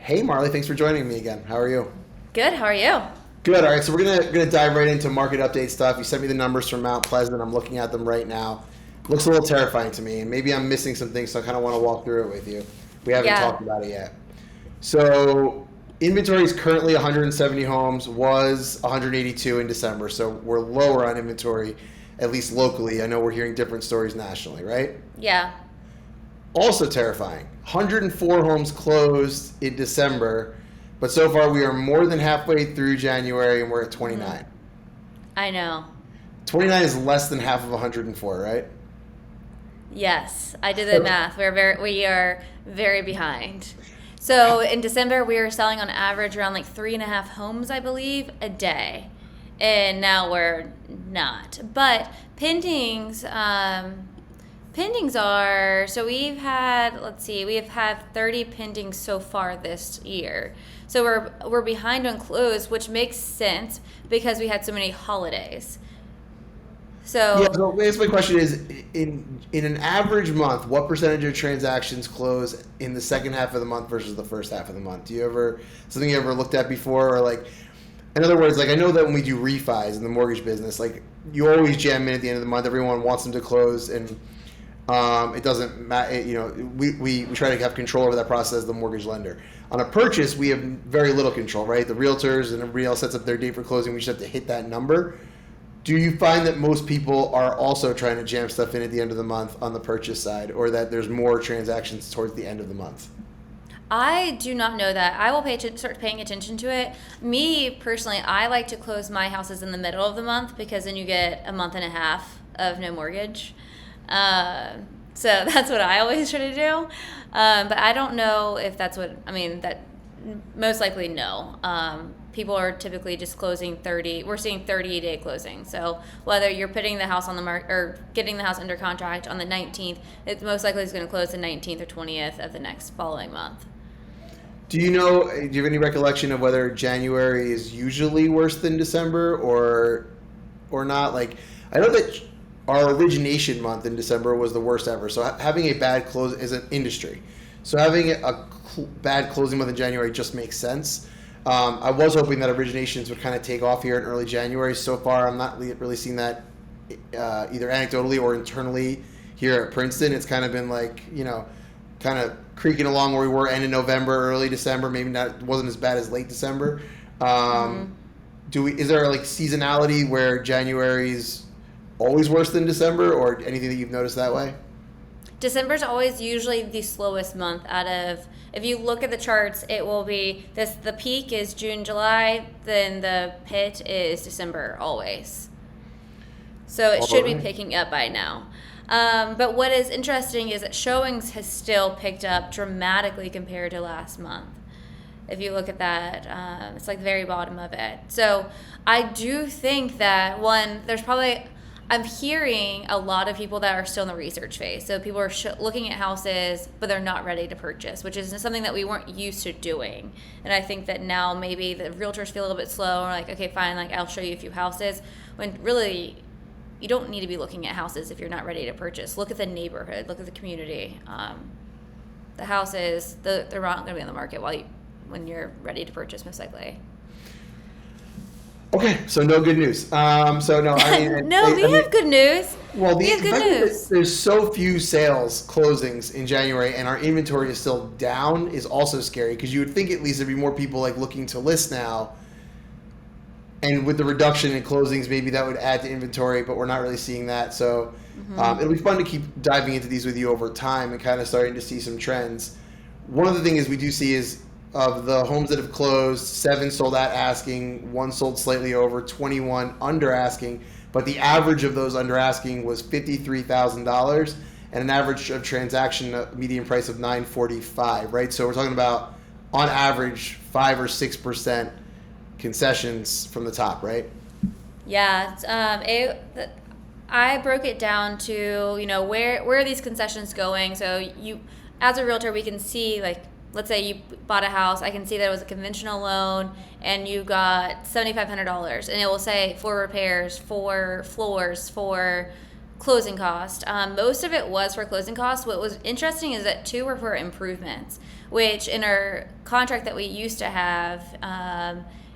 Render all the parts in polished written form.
Hey Marley, thanks for joining me again. How are you? Good. How are you? Good. All right, so we're gonna dive right into market update stuff. You sent me the numbers from Mount Pleasant. I'm looking at them right now. Looks a little terrifying to me, and maybe I'm missing some things, so I kind of want to walk through it with you. We haven't Yeah. talked about it yet. So inventory is currently 170 homes, was 182 in December. So we're lower on inventory, at least locally. I know we're hearing different stories nationally, right? Yeah. Also terrifying. 104 homes closed in December, but so far we are more than halfway through January and we're at hmm 29. I know. 29 is less than half of 104, right? Yes, I did the Okay. math. We are very behind. So in December, we were selling on average around like 3.5 homes, I believe, a day, and now we're not. But pendings are so we have had 30 pendings so far this year. So we're behind on close, which makes sense because we had so many holidays. Yeah, So so I guess my question is in an average month, what percentage of transactions close in the second half of the month versus the first half of the month? Do you ever something you ever looked at before or like in other words, like I know that when we do refis in the mortgage business, like you always jam in at the end of the month. Everyone wants them to close, and it doesn't matter. You know, we try to have control over that process as the mortgage lender. On a purchase, we have very little control, right? The realtors and everybody else sets up their date for closing. We just have to hit that number. Do you find that most people are also trying to jam stuff in at the end of the month on the purchase side, or that there's more transactions towards the end of the month? I do not know that. I will start paying attention to it. Me personally, I like to close my houses in the middle of the month because then you get a month and a half of no mortgage. Uh, so that's what I always try to do. But I don't know if that's what I mean. That most likely no. People are typically just closing 30. We're seeing 30-day closing. So whether you're putting the house on the market or getting the house under contract on the 19th, it most likely is going to close the 19th or 20th of the next following month. Do you know? Do you have any recollection of whether January is usually worse than December, or not? Like, I know that our origination month in December was the worst ever. So having a bad close is an industry. So having a bad closing month in January just makes sense. I was hoping that originations would kind of take off here in early January. So far, I'm not really seeing that either anecdotally or internally here at Princeton. It's kind of been like, kind of creaking along where we were end of November, early December. Maybe not wasn't as bad as late December. Um, hmm is there like seasonality where January's always worse than December, or anything that you've noticed that way? December's always usually the slowest month out of. If you look at the charts, it will be this. The peak is June, July. Then the pit is December always. So it All should be right. picking up by now. But what is interesting is that showings has still picked up dramatically compared to last month. If you look at that, it's like the very bottom of it. So I do think that one, there's probably, I'm hearing a lot of people that are still in the research phase. So people are looking at houses, but they're not ready to purchase, which is something that we weren't used to doing. And I think that now maybe the realtors feel a little bit slow and are like, okay, fine, like I'll show you a few houses. When really, you don't need to be looking at houses if you're not ready to purchase. Look at the neighborhood, look at the community. The houses, they're not going to be on the market when you're ready to purchase, most likely. Okay, so no good news. So no, I mean, No, we I mean, have good news. well, We have the good fact that news. there's so few sales closings in January and our inventory is still down is also scary because you would think at least there'd be more people like looking to list now, and with the reduction in closings, maybe that would add to inventory, but we're not really seeing that. So hmm it'll be fun to keep diving into these with you over time and kind of starting to see some trends. One of the things we do see is of the homes that have closed, 7 sold at asking, 1 sold slightly over, 21 under asking, but the average of those under asking was $53,000 and an average of transaction median price of 945, right? So we're talking about on average 5 or 6% concessions from the top, right? Yeah, I broke it down to where are these concessions going. So you, as a realtor, we can see like let's say you bought a house. I can see that it was a conventional loan and you got $7,500, and it will say for repairs, for floors, for closing cost. Most of it was for closing costs. What was interesting is that 2 were for improvements, which in our contract that we used to have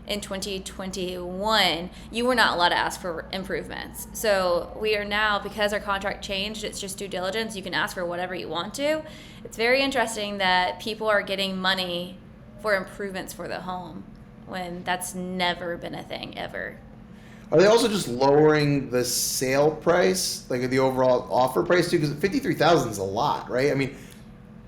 in 2021, you were not allowed to ask for improvements. So we are now, because our contract changed, it's just due diligence. You can ask for whatever you want to. It's very interesting that people are getting money for improvements for the home when that's never been a thing ever. Are they also just lowering the sale price, like the overall offer price too? Because 53,000 is a lot, right? I mean,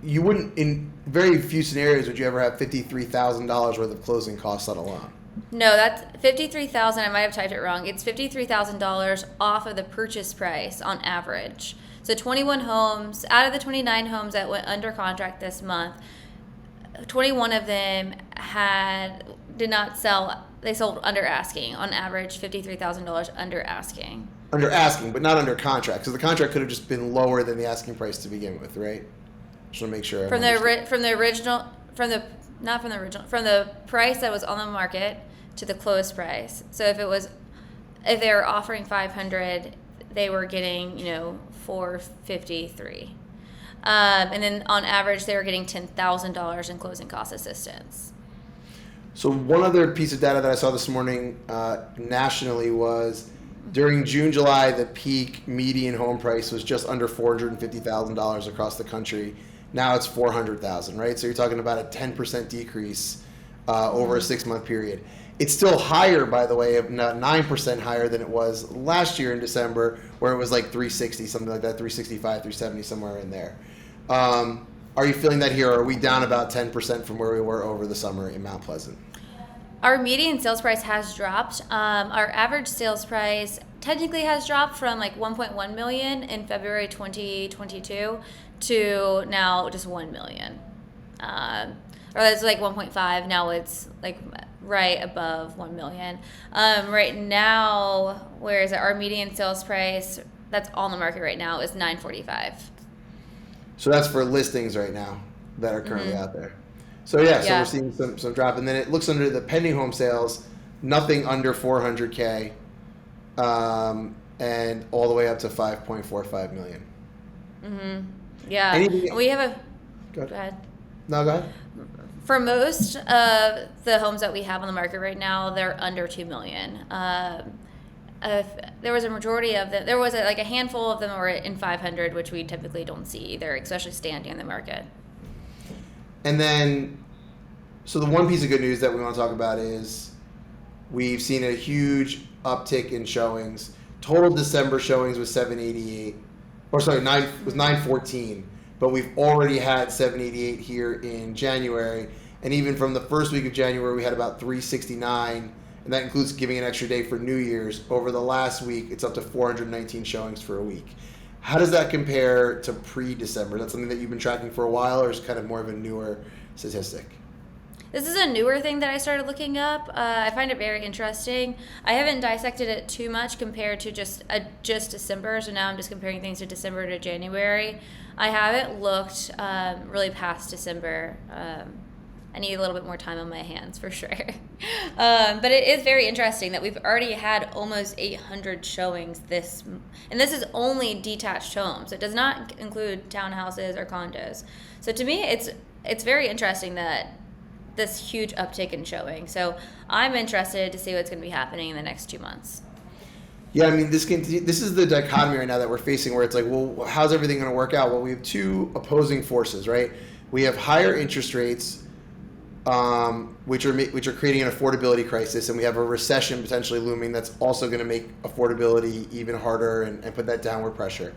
you wouldn't, in very few scenarios would you ever have $53,000 worth of closing costs on a loan. No, that's 53,000. I might have typed it wrong. It's $53,000 off of the purchase price on average. So 21 homes out of the 29 homes that went under contract this month, 21 of them did not sell. They sold under asking, on average $53,000 under asking. Under asking, but not under contract. So the contract could have just been lower than the asking price to begin with, right? Just want to make sure. From the price that was on the market to the closed price. So if they were offering 500, they were getting 453. And then on average, they were getting $10,000 in closing cost assistance. So one other piece of data that I saw this morning nationally was during June, July, the peak median home price was just under $450,000 across the country. Now it's $400,000, right? So you're talking about a 10% decrease over a 6-month period. It's still higher, by the way, 9% higher than it was last year in December, where it was like 360, something like that, 365, 370, somewhere in there. Are you feeling that here? Or are we down about 10% from where we were over the summer in Mount Pleasant? Our median sales price has dropped. Our average sales price technically has dropped from like 1.1 million in February 2022 to now just 1 million. Or it's like 1.5. Now it's like right above 1 million. Right now, where is it? Our median sales price that's on the market right now is $945. So that's for listings right now that are currently out there. So yeah, so we're seeing some drop, and then it looks under the pending home sales, nothing under 400K, and all the way up to 5.45 million. Yeah, we have a. Go ahead. Go ahead. No, go ahead. For most of the homes that we have on the market right now, they're under 2 million. There was a majority of them. There was a handful of them were in 500, which we typically don't see either, especially standing in the market. And then, so the one piece of good news that we want to talk about is we've seen a huge uptick in showings. Total December showings was 788, or sorry, 914. But we've already had 788 here in January, and even from the first week of January, we had about 369. And that includes giving an extra day for New Year's. Over the last week, it's up to 419 showings for a week. How does that compare to pre-December? That's something that you've been tracking for a while, or is it kind of more of a newer statistic? This is a newer thing that I started looking up. I find it very interesting. I haven't dissected it too much compared to just December, so now I'm just comparing things to December to January. I haven't looked really past December. I need a little bit more time on my hands for sure. But it is very interesting that we've already had almost 800 showings and this is only detached homes. It does not include townhouses or condos. So to me, it's very interesting that this huge uptick in showing. So I'm interested to see what's going to be happening in the next 2 months. Yeah, I mean, this is the dichotomy right now that we're facing, where it's like, well, how's everything going to work out? Well, we have two opposing forces, right? We have higher interest rates, which are creating an affordability crisis, and we have a recession potentially looming that's also going to make affordability even harder and put that downward pressure.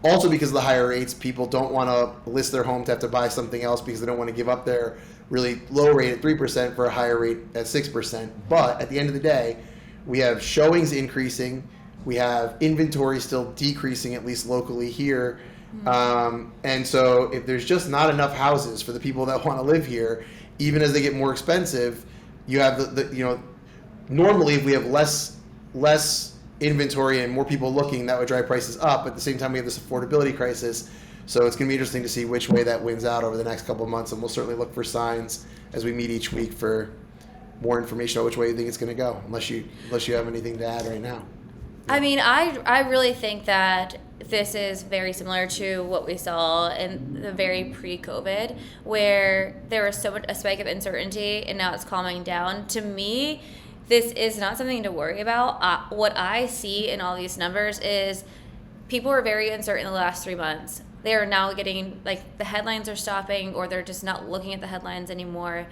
Also, because of the higher rates, people don't want to list their home to have to buy something else because they don't want to give up their really low rate at 3% for a higher rate at 6%. But at the end of the day, we have showings increasing, we have inventory still decreasing, at least locally here. And so if there's just not enough houses for the people that want to live here, even as they get more expensive, you have normally if we have less inventory and more people looking, that would drive prices up. At the same time, we have this affordability crisis. So it's going to be interesting to see which way that wins out over the next couple of months, and we'll certainly look for signs as we meet each week for more information on which way you think it's going to go, unless you have anything to add right now. I mean, I really think that this is very similar to what we saw in the very pre-COVID, where there was so much a spike of uncertainty, and now it's calming down. To me, this is not something to worry about. What I see in all these numbers is people were very uncertain the last 3 months. They are now getting, like, the headlines are stopping, or they're just not looking at the headlines anymore.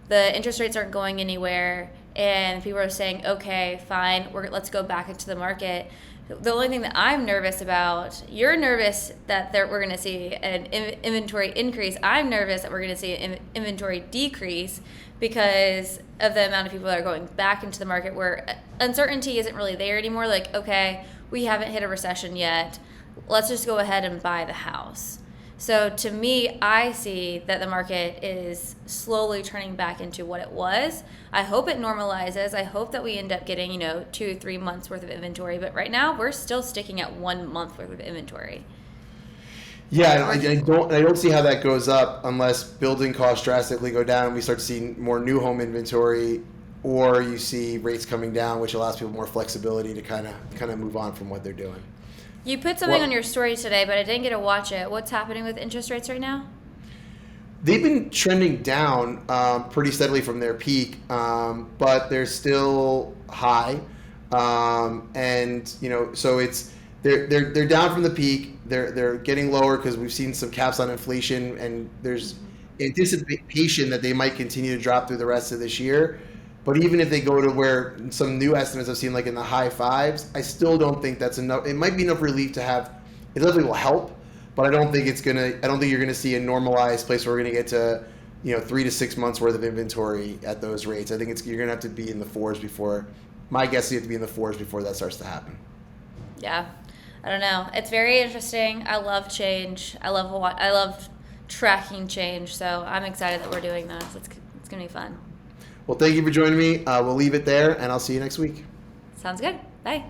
The interest rates aren't going anywhere, and people are saying, okay, fine, let's go back into the market. The only thing that I'm nervous about, you're nervous that we're going to see an inventory increase. I'm nervous that we're going to see an inventory decrease because of the amount of people that are going back into the market where uncertainty isn't really there anymore. Like, okay, we haven't hit a recession yet. Let's just go ahead and buy the house. So to me, I see that the market is slowly turning back into what it was. I hope it normalizes. I hope that we end up getting, 2-3 months worth of inventory. But right now, we're still sticking at 1 month worth of inventory. Yeah, I don't see how that goes up unless building costs drastically go down and we start seeing more new home inventory, or you see rates coming down, which allows people more flexibility to kind of move on from what they're doing. You put something on your story today, but I didn't get to watch it. What's happening with interest rates right now? They've been trending down pretty steadily from their peak, but they're still high, and so they're down from the peak. They're getting lower because we've seen some caps on inflation, and there's anticipation that they might continue to drop through the rest of this year. But even if they go to where some new estimates I've seen, like in the high fives, I still don't think that's enough. It might be enough relief to have. It definitely will help, but I don't think you're gonna see a normalized place where we're gonna get to, 3 to 6 months worth of inventory at those rates. I think you're gonna have to be in the fours before. My guess is you have to be in the fours before that starts to happen. Yeah, I don't know. It's very interesting. I love change. I love tracking change. So I'm excited that we're doing this. It's gonna be fun. Well, thank you for joining me. We'll leave it there, and I'll see you next week. Sounds good. Bye.